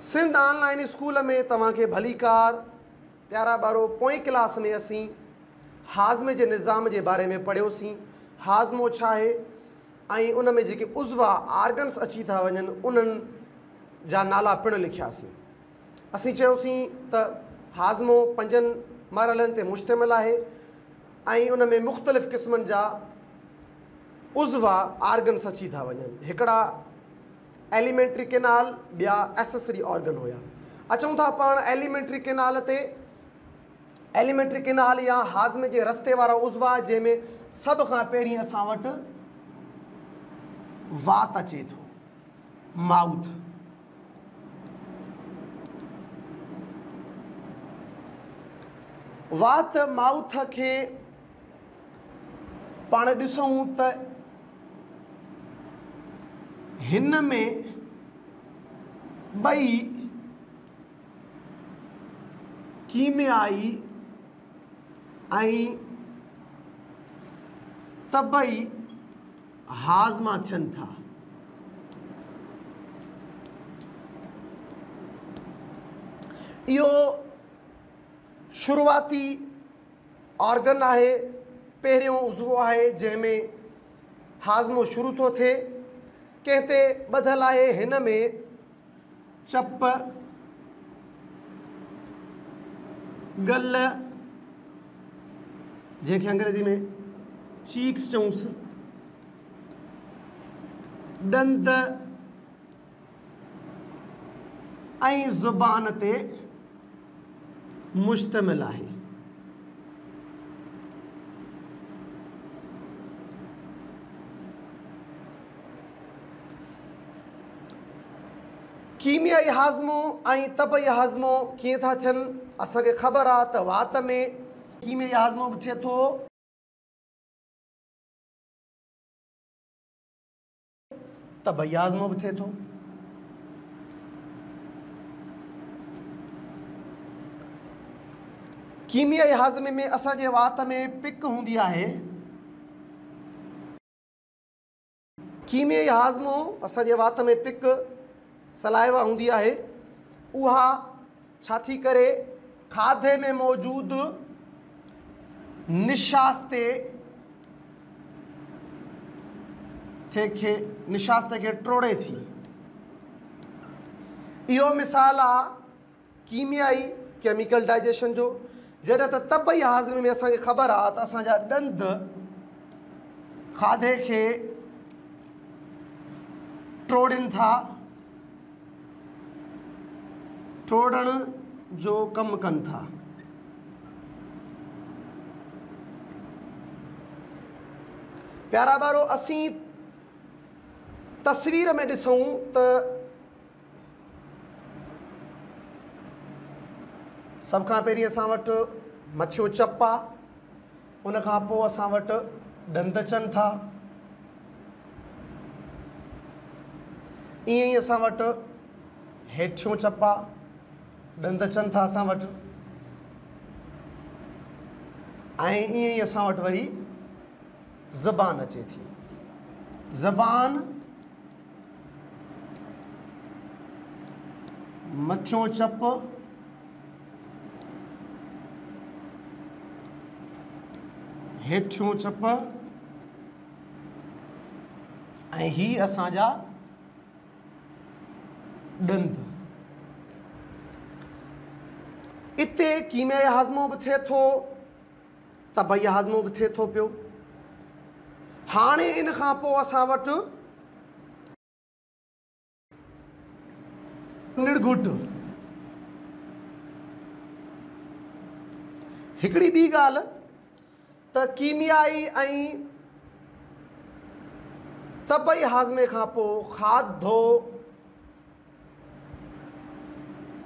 Sindh online school में तव्हांखे भली कार। प्यारा ॿारो, पोएं क्लास में असीं हाज़मे जे निज़ाम जे बारे में पढ़ियोसीं। हाज़मो छा आहे ऐं उन में जेके उज़वा आर्गन्स अची था वञनि उन्हनि जा नाला पिणु लिखियासीं। असीं चयोसीं त हाज़मो 5 मरहलनि ते मुश्तमिल आहे ऐं उन में मुख़्तलिफ़ क़िस्मनि जा उज़वा आर्गन्स अची था वञनि। हिकिड़ा एलिमेंट्री केनाल, ॿिया एसेसरी ऑर्गन हुया। अचूं था पाण एलिमेंट्री केनाल ते। एलिमेंट्री केनाल या हाज़मे जे रस्ते वारा उज़वा जंहिंमें सभ खां पहिरीं असां वटि वात अचे थो, माउथ। वात माउथ खे पाण ॾिसूं त हिन में ॿई कीमियाई ऐं तबई हाज़मा थियनि था। इहो शुरूआती ऑर्गन आहे, पहिरियों उज़वो आहे जंहिंमें हाज़मो शुरू थो थिए। कंहिं ते ॿधल आहे, हिन में चप, गल, जंहिंखे अंग्रेज़ी में चीक्स चऊंसि, ॾंद ऐं ज़ुबान ते मुश्तमिल आहे। कीमियाई हाज़मो ऐं तबई हाज़मो कीअं था थियनि? असांखे ख़बर आहे त वात में कीमियाई हाज़मो बि थिए थो, तबई हाज़मो बि थिए थो। कीमियाई हाज़मे में असांजे वात में पिक हूंदी आहे। कीमियाई हाज़मो असांजे वात में पिक सलाइवा हूंदी आहे। उहा छा थी करे खाधे में मौजूदु निशास्ते खे ट्रोड़े थी। इहो मिसाल आहे कीमियाई केमिकल डाइजेशन जो। जॾहिं त तबई हाज़मे में असांखे ख़बर आहे त असांजा ॾंद खाधे खे ट्रोड़नि था, ट्रोड़ण जो कमु कनि था। प्यारा ॿारो, असीं तस्वीर में ॾिसूं त सभ खां पहिरीं असां वटि मथियो चप आहे, उन खां पोइ असां वटि ॾंद अचनि था। ईअं ई असां वटि हेठियों चप आहे, ॾंद अचनि था असां वटि, ऐं ईअं ई असां वटि वरी ज़बान अचे थी। ज़बान, मथियों चप, हेठियों चप ऐं ही असांजा ॾंद। इते कीमियाई हाज़मो बि थिए थो, तबई हाज़मो बि थिए थो पियो। हाणे इन खां पोइ असां वटि निड़घुट। हिकिड़ी ॿी ॻाल्हि त कीमियाई ऐं तबई हाज़मे खां पोइ खाधो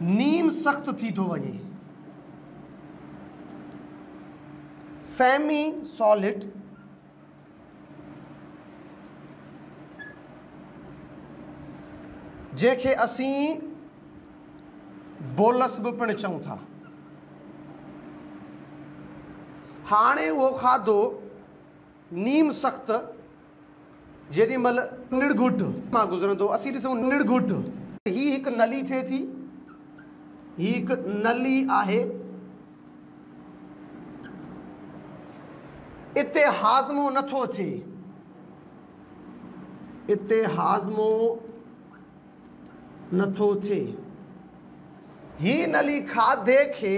नीम सख़्तु थी थो वञे, सेमी सॉलिड। जंहिंखे असीं बोलस बि पिणु चऊं था। हाणे उहो खाधो नीम सख़्तु जेॾी महिल निड़घुट मां गुज़रंदो, असीं ॾिसूं निड़घुट, ही हिकु नली थिए थी। ही हिकु नली आहे। इते हाज़मो नथो थिए, इते हाज़मो नथो थिए। ही नली खाधे खे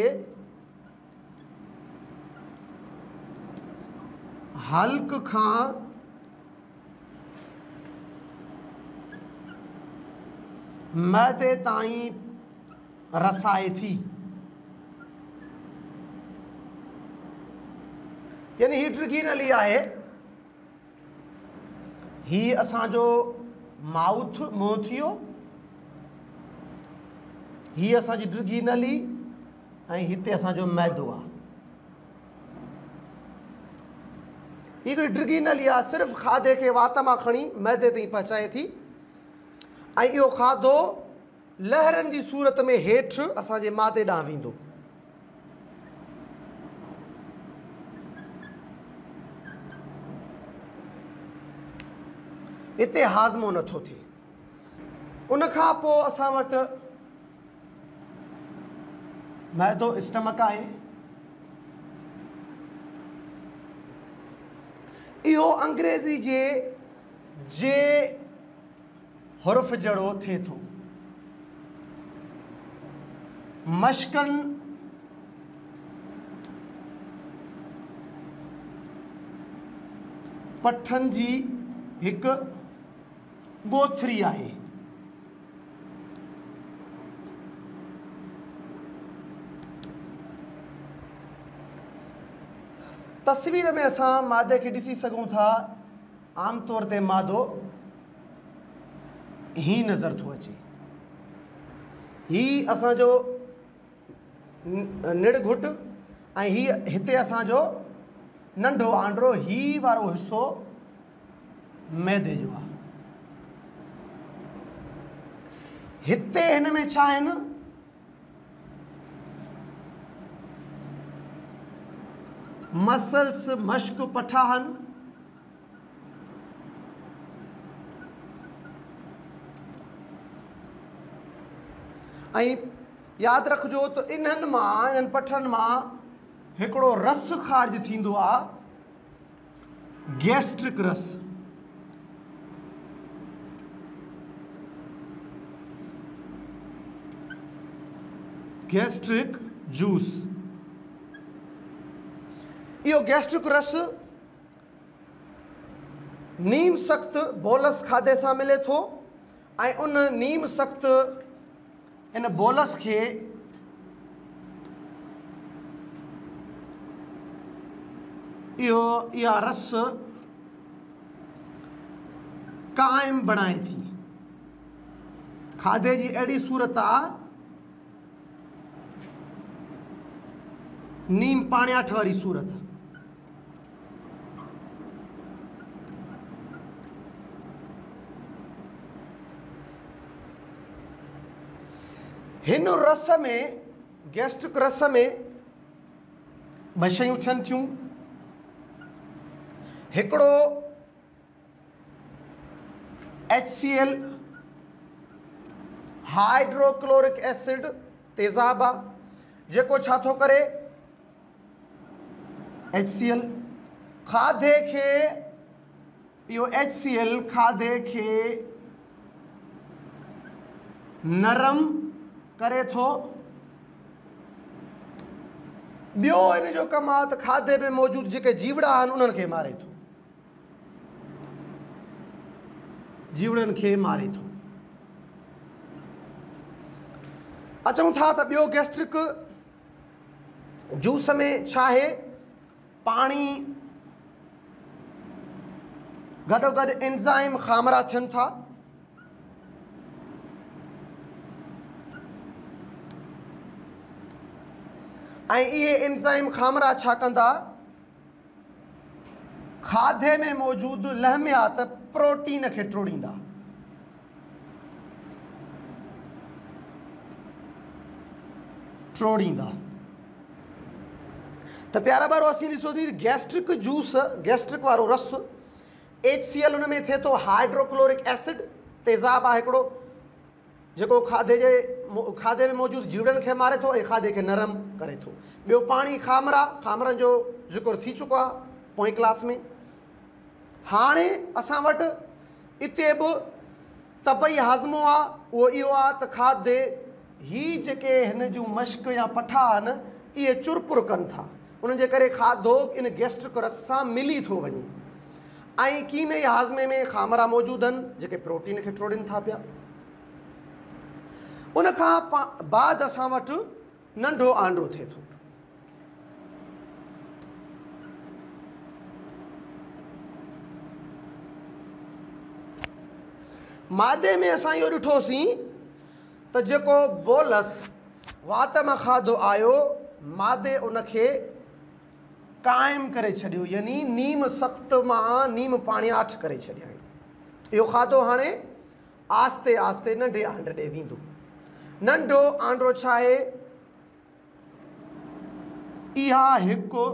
हल्क खां मैदे ताईं रसाए थी। यानी ही ड्रिगी नली आहे, ही असांजो माउथ मुंहुं थियो, ही असांजी ड्रिगी नली ऐं हिते असांजो मैदो आहे। हिकिड़ी ड्रिगी नली आहे, सिर्फ़ु खाधे खे वात मां खणी मैदे ताईं पहुचाए थी ऐं इहो खाधो लहरनि जी सूरत में हेठि असांजे मादे ॾांहुं वेंदो। इते हाज़मो नथो थिए। उन खां पोइ असां वटि मैदो स्टमक आहे। इहो अंग्रेज़ी जे हुर्फ़ जहिड़ो थिए थो। मशकनि पठनि जी हिकु ॻोथरी आहे। तस्वीर में असां मादे खे ॾिसी सघूं था। आम तौर ते मादो ही नज़र थो अचे। ही असांजो निड़घुट ऐं ही हिते असांजो नंढो आंड्रो, ही वारो हिसो मैदे जो आहे। हिते हिन में छा आहिनि, मसल्स मश्क पठा आहिनि। ऐं यादि रखिजो त इन्हनि पठनि मां हिकिड़ो रस ख़ारिज थींदो आहे, गैस्ट्रिक रस। Gastric juice. इहो गैस्ट्रिक रस नीम सख़्त बोलस खाधे सां मिले थो ऐं उन नीम सख़्त इन बोलस खे इहा रस क़ाइम बणाए थी। खाधे जी अहिड़ी सूरत आहे, नीम पाणियाठ वारी सूरत। हिन रस में, गैस्ट्रिक रस में ॿ शयूं थियनि थियूं। हिकिड़ो HCl हाइड्रोक्लोरिक एसिड तेज़ाब आहे, जेको छा थो करे, HCl खाधे खे, इहो HCl खाधे खे नरम करे थो। ॿियो इन जो कमु आहे त खाधे में मौजूदु जेके जीवड़ा आहिनि उन्हनि खे मारे थो, जीवड़नि खे मारे थो। अचूं था त ॿियो गैस्ट्रिक जूस में छा आहे, पाणी गॾोगॾु एंज़ाइम ख़ामरा थियनि था। ऐं इहे एंज़ाइम ख़ामरा छा कंदा, खाधे में मौजूदु लहमियात प्रोटीन खे टोड़ींदा। त प्यारा ॿारो असीं ॾिसोसीं गैस्ट्रिक जूस, गैस्ट्रिक वारो रस, HCl उन में थिए थो, हाइड्रोक्लोरिक एसिड तेज़ाब आहे हिकिड़ो, जेको खाधे में मौजूदु जीवड़नि खे मारे थो ऐं खाधे खे नरम करे थो। ॿियो पाणी खामरनि जो ज़िक्र थी चुको आहे पोएं क्लास में। हाणे असां वटि इते बि तबई हाज़मो आहे, उहो इहो आहे त खाधे ही जेके हिन जूं मश्क या पठा आहिनि इहे चुरपुर कनि था, उन जे करे खाधो इन गैस्ट्रिक रस सां मिली थो वञे। ऐं कीमे हाज़मे में खामरा मौजूदु आहिनि जेके प्रोटीन खे टोड़नि था पिया। उन खां बाद असां वटि नंढो आंडो थिए थो। मादे में असां इहो ॾिठोसीं त जेको बोलस वात मां खाधो आयो मादे उनखे क़ाइमु करे छॾियो, यानी नीम सख़्त मां नीम पाणियाठ करे छॾियईं। इहो खाधो हाणे आस्ते आस्ते नंढे आंड ॾे वेंदो। नंढो आंडो छा आहे? इहा हिकु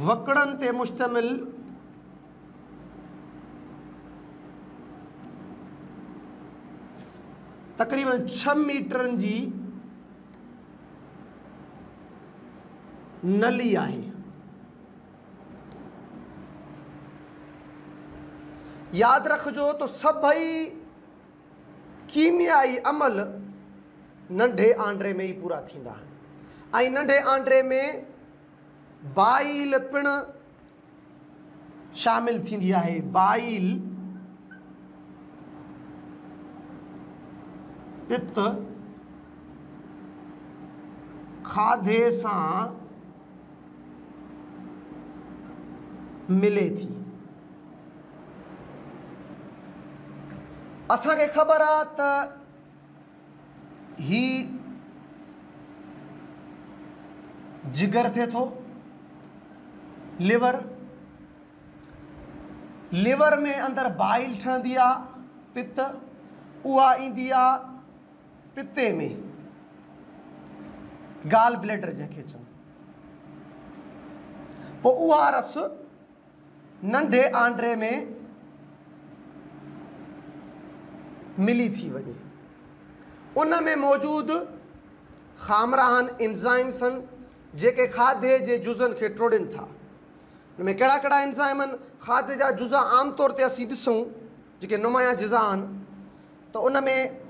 वकड़नि ते मुश्तमिल तक़रीबन 6 मीटरनि जी नली आहे। यादि रखिजो त सभई कीमियाई अमल नंढे आंड्रे में ई पूरा थींदा आहिनि। ऐं नंढे आंड्रे में बाइल पिणु शामिल थींदी आहे। बाइल पित्त खाधे सां मिले थी। असांखे ख़बर आहे त ही जिगर थिए थो, लिवर में अंदरि बाइल ठहंदी आहे पित्त, उहा ईंदी आहे पिते में, गाल ब्लैडर जंहिंखे चऊं। पोइ उहा रस नंढे आंड्रे में मिली थी वञे। उन में मौजूदु खामरा आहिनि, एंज़ाइम्स आहिनि जेके खाधे जे जुज़नि खे टोड़नि था। उन में कहिड़ा कहिड़ा एंज़ाइम आहिनि? खाधे जा जुज़ा आम तौर ते असीं ॾिसूं जेके नुमाया जिज़ा आहिनि त उन में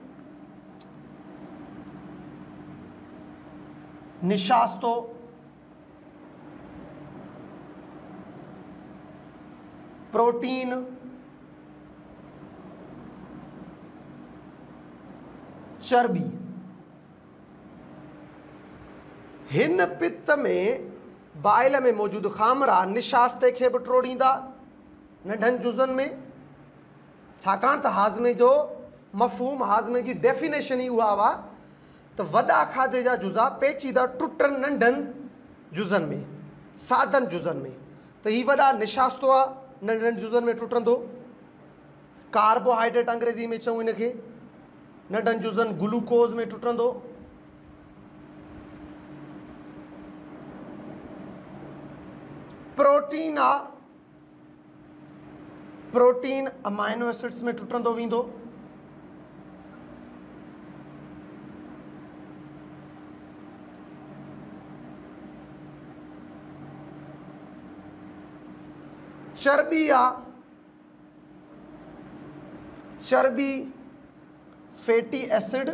निशास्तो, प्रोटीन, चर्बी। हिन पित्त में बाइल में मौजूदु खामरा निशास्ते खे बि टोड़ींदा नंढनि जुज़नि में, छाकाणि त हाज़मे जो मफ़हूम, हाज़मे जी डेफिनेशन ई उहा हुआ त वॾा खाधे जा जुज़ा पेचीदा टुटनि नंढनि जुज़नि में, सादनि जुज़नि में। त हीअ वॾा निशास्तो आहे नंढनि जुज़नि में टुटंदो। कार्बोहाइड्रेट अंग्रेज़ी में चऊं हिनखे, नंढनि जुज़नि ग्लूकोज़ में टुटंदो। प्रोटीन आहे, प्रोटीन अमाइनो एसिड्स में टुटंदो वेंदो। चर्बी आहे, चर्बी फैटी एसिड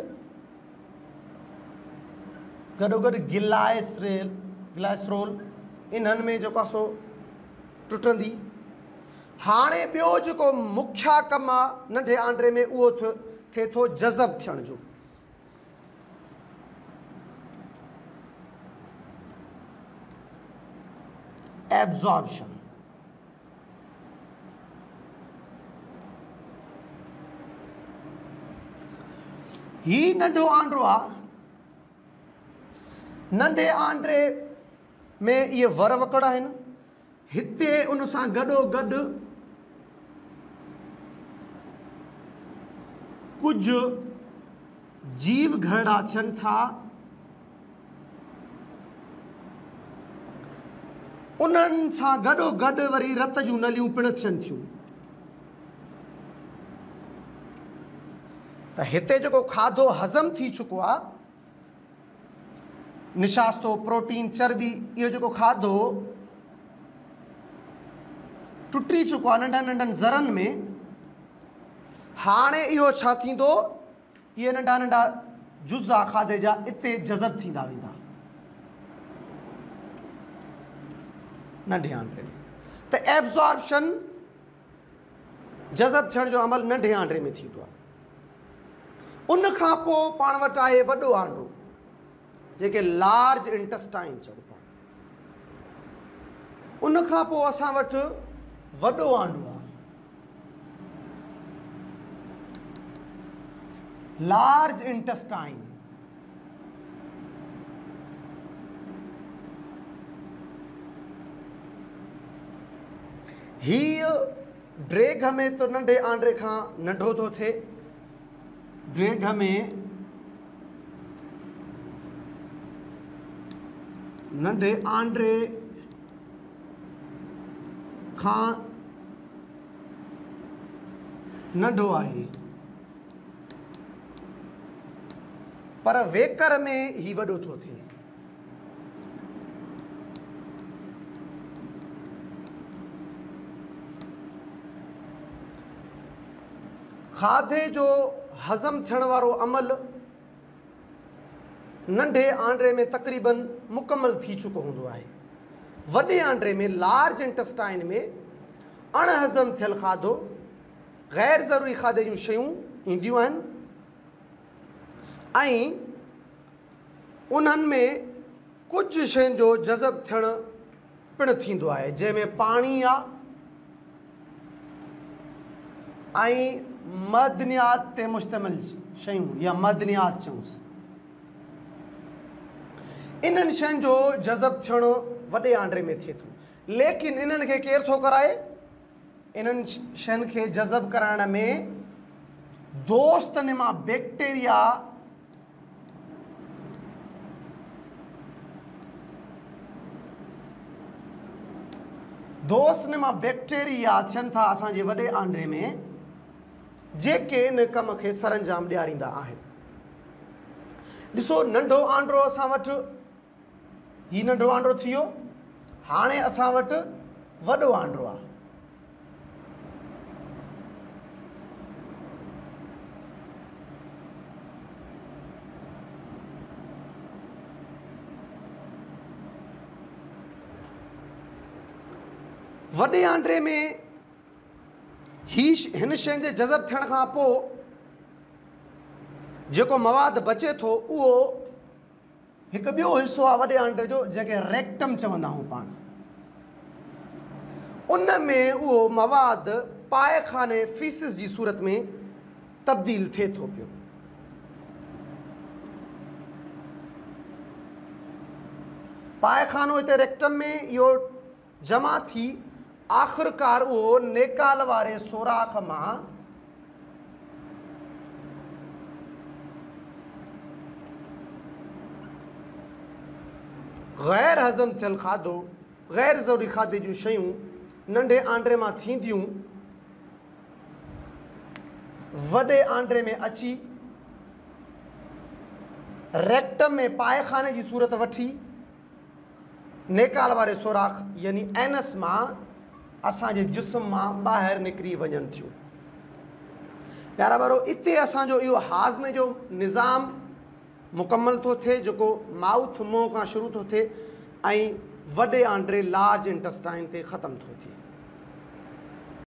गॾोगॾु ग्लाइसरोल इन्हनि में जेको आहे सो टुटंदी। हाणे ॿियो जेको मुख्य कमु आहे नंढे आंड्रे में उहो थिए थो जज़ब थियण जो। एब्जॉर्प्शन। ही नंढो आंड्रो आहे। नंढे आंड्रे में इहे वर वकड़ आहिनि। हिते उन सां गॾोगॾु कुझु जीव घरड़ा थियनि था। उन्हनि सां गॾोगॾु वरी रत जूं नलियूं पिणु थियनि थियूं। त हिते जेको खाधो हज़म थी चुको आहे, निशास्तो, प्रोटीन, चर्बी, इहो जेको खाधो टुटी चुको आहे नंढनि नंढनि ज़रनि में, हाणे इहो छा थींदो, इहे नंढा नंढा जुज़ा खाधे जा इते जज़ब थींदा वेंदा नंढे आंड्रे में। त एब्ज़ॉर्प्शन, जज़ब थियण जो अमल नंढे आंड्रे में थींदो आहे। उन खां पोइ पाण वटि आहे वॾो आंड्रो, जेके लार्ज इंटेस्टाइन चऊं पाण। उन खां पोइ असां वटि वॾो आंड्रो आहे, लार्ज इंटेस्टाइन। हीअ ड्रेग में तो नंढे आंड्रे खां नंढो थो थिए। ड्रेग में नंढे आंड्रे खां नंढो आहे, पर वेकर में ही वॾो थो थिए। खाधे जो हज़म थियण वारो अमल नंढे आंड्रे में तक़रीबन मुकमल थी चुको हूंदो आहे। वॾे आंड्रे में, लार्ज इंटेस्टाइन में अणहज़म थियल खाधो, ग़ैर ज़रूरी खाधे जूं शयूं ईंदियूं आहिनि ऐं उन्हनि में कुझु शयुनि जो जज़ब थियणु पिणु थींदो आहे, जंहिंमें पाणी आहे ऐं मदनियात ते मुश्तमिल शयूं या मदनियात चऊंसि। इन्हनि शयुनि जो जज़ब थियणु वॾे आंड्रे में थिए थो, लेकिन इन्हनि खे केरु थो कराए? इन्हनि शयुनि खे जज़ब कराइण में दोस्तनि मां बैक्टीरिया थियनि था असांजे वॾे आंड्रे में, जेके इन कम खे सरंजाम ॾियारींदा आहिनि। ॾिसो, नंढो आंड्रो असां वटि, हीउ नंढो आंड्रो थी वियो, हाणे असां वटि वॾो आंड्रो आहे। वॾे आंड्रे में हिन शयुनि जे जज़ब थियण खां पोइ जेको मवाद बचे थो, उहो हिकु ॿियो हिसो आहे वॾे आंड्रे जो, जंहिंखे रेक्टम चवंदा आहियूं पाण। उन में उहो मवाद पायखाने, फीसिस जी सूरत में तब्दील थिए थो पियो। पायखानो हिते रेक्टम में इहो जमा थी आख़िरकार उहो नेकाल वारे सोराख़ मां ग़ैर हज़म थियल खाधो, ग़ैर ज़रूरी खाधे जूं शयूं नंढे आंड्रे मां थींदियूं वॾे आंड्रे में अची रेक्टम में पायखाने जी सूरत वठी नेकाल वारे सोराख़ यानी एनस मां असांजे जिस्म मां ॿाहिरि निकिरी वञनि थियूं। प्यारा वारो, इते असांजो इहो हाज़मे जो निज़ाम मुकमल थो थिए, जेको माउथ मुंहं खां शुरू थो थिए ऐं वॾे आंड्रे, लार्ज इंटेस्टाइन ते ख़तमु थो थिए।